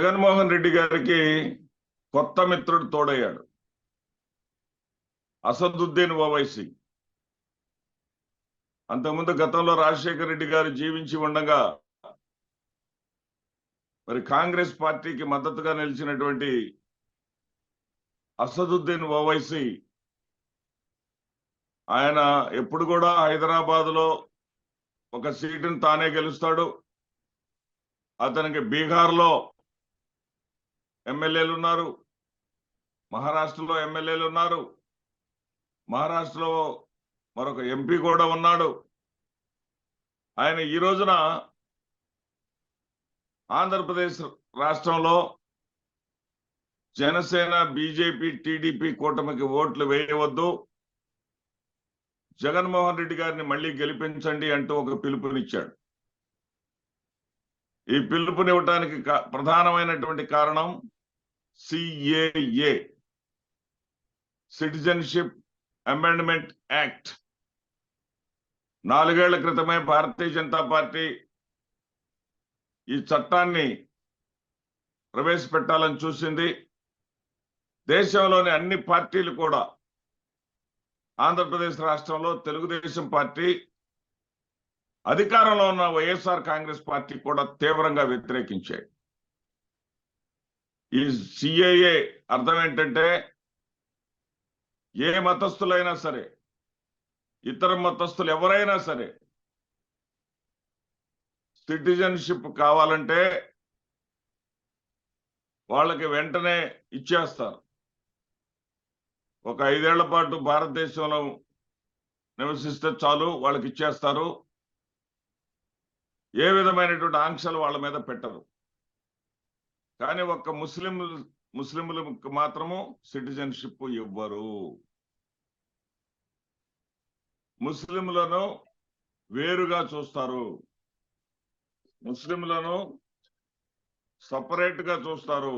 జగన్మోహన్ రెడ్డి గారికి కొత్త మిత్రుడు తోడయ్యాడు. అసదుద్దీన్ ఓవైసీ. అంతకుముందు గతంలో రాజశేఖర రెడ్డి గారు జీవించి ఉండగా మరి కాంగ్రెస్ పార్టీకి మద్దతుగా నిలిచినటువంటి అసదుద్దీన్ ఓవైసీ ఆయన ఎప్పుడు కూడా హైదరాబాద్ లో ఒక సీటును తానే గెలుస్తాడు. అతనికి బీహార్లో ఎమ్మెల్యేలు ఉన్నారు, మహారాష్ట్రలో ఎమ్మెల్యేలు ఉన్నారు, మహారాష్ట్రలో మరొక ఎంపీ కూడా ఉన్నాడు. ఆయన ఈ రోజున ఆంధ్రప్రదేశ్ రాష్ట్రంలో జనసేన, బీజేపీ, టీడీపీ కూటమికి ఓట్లు వేయవద్దు, జగన్మోహన్ రెడ్డి గారిని మళ్ళీ గెలిపించండి అంటూ ఒక పిలుపునిచ్చాడు. ఈ పిలుపునివ్వటానికి ప్రధానమైనటువంటి కారణం సిఏఏ, సిటిజన్షిప్ అమెండ్మెంట్ యాక్ట్. 4 ఏళ్ల క్రితమే భారతీయ జనతా పార్టీ ఈ చట్టాన్ని ప్రవేశపెట్టాలని చూసింది. దేశంలోని అన్ని పార్టీలు కూడా ఆంధ్రప్రదేశ్ రాష్ట్రంలో తెలుగుదేశం పార్టీ, అధికారంలో ఉన్న వైఎస్ఆర్ కాంగ్రెస్ పార్టీ కూడా తీవ్రంగా వ్యతిరేకించాయి. ఈ సిఏఏ అర్థం ఏంటంటే, ఏ మతస్థులైనా సరే, ఇతర మతస్థులు ఎవరైనా సరే సిటిజన్షిప్ కావాలంటే వాళ్ళకి వెంటనే ఇచ్చేస్తారు. ఒక 5 ఏళ్ల పాటు భారతదేశంలో నివసిస్తే చాలు, వాళ్ళకి ఇచ్చేస్తారు. ఏ విధమైనటువంటి ఆంక్షలు వాళ్ళ మీద పెట్టరు. కానీ ఒక్క ముస్లింలకు మాత్రము సిటిజన్షిప్ ఇవ్వరు. ముస్లింలను వేరుగా చూస్తారు, ముస్లింలను సపరేట్ గా చూస్తారు,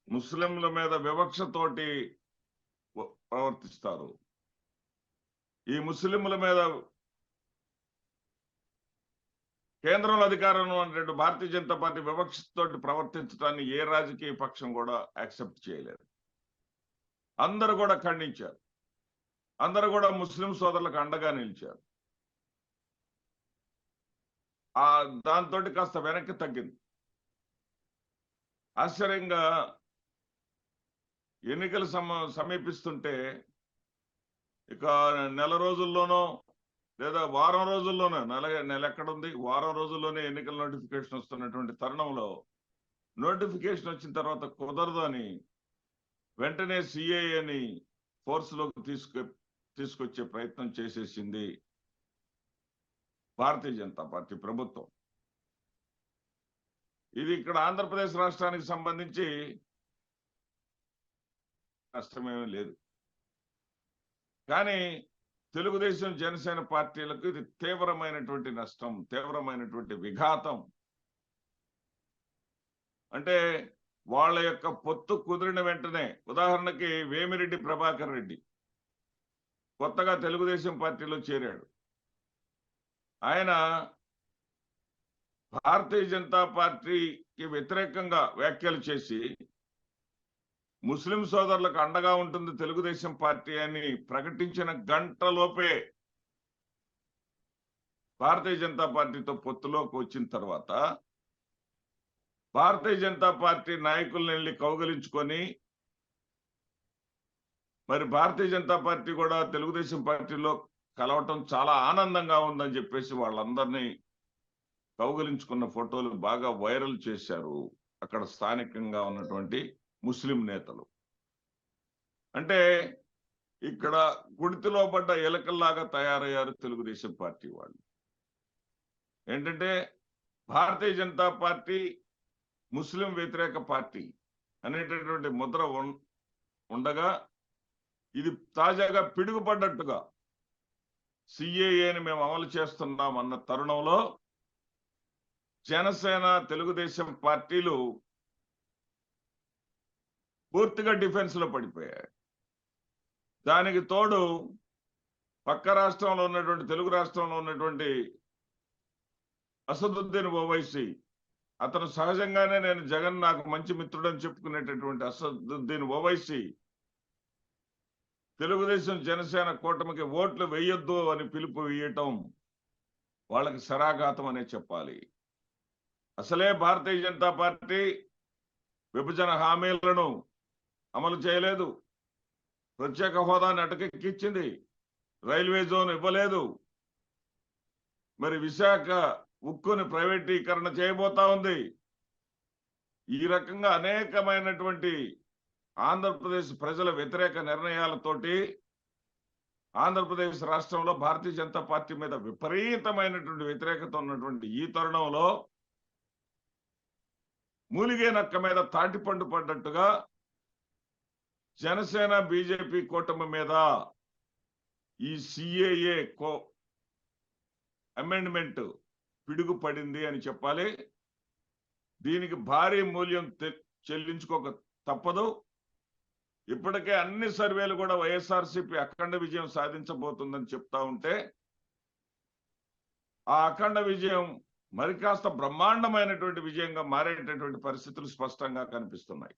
ముస్లింల మీద వివక్షతోటి ప్రవర్తిస్తారు. ఈ ముస్లింల మీద కేంద్రంలో అధికారంలో ఉన్నటువంటి భారతీయ జనతా పార్టీ వివక్షతోటి ప్రవర్తించడాన్ని ఏ రాజకీయ పక్షం కూడా యాక్సెప్ట్ చేయలేదు. అందరూ కూడా ఖండించారు, అందరూ కూడా ముస్లిం సోదరులకు అండగా నిలిచారు. దాంతో కాస్త వెనక్కి తగ్గింది. ఆశ్చర్యంగా ఎన్నికలు సమీపిస్తుంటే ఇక నెల రోజుల్లోనో లేదా వారం రోజుల్లోనో, నెల ఎక్కడుంది, వారం రోజుల్లోనే ఎన్నికల నోటిఫికేషన్ వస్తున్నటువంటి తరుణంలో నోటిఫికేషన్ వచ్చిన తర్వాత కుదరదు అని వెంటనే సిఏఏని ఫోర్స్లోకి తీసుకొచ్చే ప్రయత్నం చేసేసింది భారతీయ జనతా పార్టీ ప్రభుత్వం. ఇది ఇక్కడ ఆంధ్రప్రదేశ్ రాష్ట్రానికి సంబంధించి నష్టమేమీ లేదు. కానీ తెలుగుదేశం, జనసేన పార్టీలకు ఇది తీవ్రమైనటువంటి నష్టం, తీవ్రమైనటువంటి విఘాతం. అంటే వాళ్ళ యొక్క పొత్తు కుదిరిన వెంటనే, ఉదాహరణకి వేమిరెడ్డి ప్రభాకర్ రెడ్డి కొత్తగా తెలుగుదేశం పార్టీలో చేరాడు. ఆయన భారతీయ జనతా పార్టీకి వ్యతిరేకంగా వ్యాఖ్యలు చేసి ముస్లిం సోదరులకు అండగా ఉంటుంది తెలుగుదేశం పార్టీ అని ప్రకటించిన గంటలోపే భారతీయ జనతా పార్టీతో పొత్తులోకి వచ్చిన తర్వాత భారతీయ జనతా పార్టీ నాయకులను వెళ్ళి కౌగలించుకొని, మరి భారతీయ జనతా పార్టీ కూడా తెలుగుదేశం పార్టీలో కలవటం చాలా ఆనందంగా ఉందని చెప్పేసి వాళ్ళందరినీ కౌగలించుకున్న ఫోటోలు బాగా వైరల్ చేశారు అక్కడ స్థానికంగా ఉన్నటువంటి ముస్లిం నేతలు. అంటే ఇక్కడ గుడితిలో పడ్డ ఎలకల్లాగా తయారయ్యారు తెలుగుదేశం పార్టీ వాళ్ళు. ఏంటంటే భారతీయ జనతా పార్టీ ముస్లిం వ్యతిరేక పార్టీ అనేటటువంటి ముద్ర ఉండగా, ఇది తాజాగా పిడుగుపడ్డట్టుగా సిఏఏని మేము అమలు చేస్తున్నాం అన్న తరుణంలో జనసేన, తెలుగుదేశం పార్టీలు పూర్తిగా డిఫెన్స్ లో పడిపోయాయి. దానికి తోడు పక్క రాష్ట్రంలో ఉన్నటువంటి, తెలుగు రాష్ట్రంలో ఉన్నటువంటి అసదుద్దీన్ ఓవైసీ అతను సహజంగానే నేను జగన్ నాకు మంచి మిత్రుడని చెప్పుకునేటటువంటి అసదుద్దీన్ ఓవైసీ తెలుగుదేశం జనసేన కూటమికి ఓట్లు వేయొద్దు అని పిలుపు వేయటం వాళ్ళకి శరాఘాతం అనే చెప్పాలి. అసలే భారతీయ జనతా పార్టీ విభజన హామీలను అమలు చేయలేదు, ప్రత్యేక హోదాని అటకెక్కించింది, రైల్వే జోన్ ఇవ్వలేదు, మరి విశాఖ ఉక్కుని ప్రైవేటీకరణ చేయబోతా ఉంది. ఈ రకంగా అనేకమైనటువంటి ఆంధ్రప్రదేశ్ ప్రజల వ్యతిరేక నిర్ణయాలతోటి ఆంధ్రప్రదేశ్ రాష్ట్రంలో భారతీయ జనతా పార్టీ మీద విపరీతమైనటువంటి వ్యతిరేకత ఉన్నటువంటి ఈ తరుణంలో మూలిగే నక్క మీద తాటిపండు పడ్డట్టుగా జనసేన బీజేపీ కూటమి మీద ఈ సిఏఏ అమెండ్మెంట్ పిడుగు పడింది అని చెప్పాలి. దీనికి భారీ మూల్యం చెల్లించుకోక తప్పదు. ఇప్పటికే అన్ని సర్వేలు కూడా వైఎస్ఆర్సీపీ అఖండ విజయం సాధించబోతుందని చెప్తా ఉంటే ఆ అఖండ విజయం మరి కాస్త బ్రహ్మాండమైనటువంటి విజయంగా మారేటటువంటి పరిస్థితులు స్పష్టంగా కనిపిస్తున్నాయి.